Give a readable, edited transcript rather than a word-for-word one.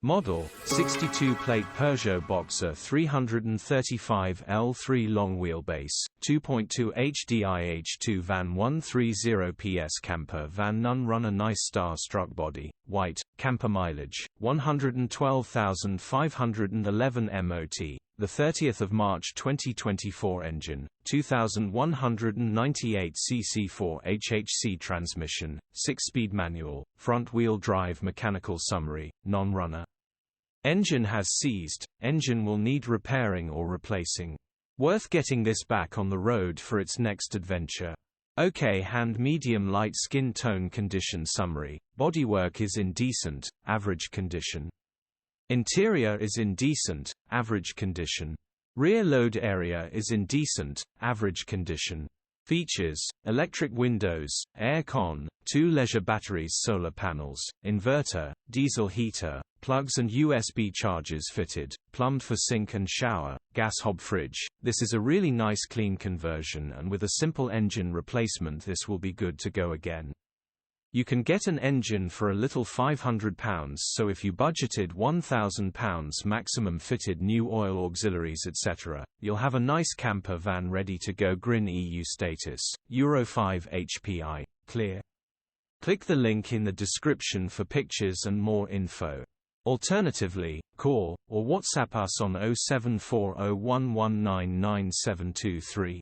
Model, 62-plate Peugeot Boxer 335L3 long wheelbase, 2.2 HDi H2 van 130 PS camper van. None runner. Nice star-struck body, white, camper mileage, 112,511 MOT. The 30th of March 2024. Engine, 2,198 cc 4 HHC transmission, 6-speed manual, front-wheel drive. Mechanical summary, non-runner. Engine has seized, engine will need repairing or replacing. Worth getting this back on the road for its next adventure. OK. Hand medium light skin tone. Condition summary, bodywork is in decent, average condition. Interior is in decent, average condition. Rear load area is in decent, average condition. Features: electric windows, air con, 2 leisure batteries, solar panels, inverter, diesel heater, plugs and USB chargers fitted, plumbed for sink and shower, gas hob fridge. This is a really nice clean conversion, and with a simple engine replacement this will be good to go again. You can get an engine for a little £500, so if you budgeted £1,000 maximum, fitted new oil auxiliaries etc., you'll have a nice camper van ready to go. Grin EU status, Euro 5 HPI, clear. Click the link in the description for pictures and more info. Alternatively, call or WhatsApp us on 07401199723.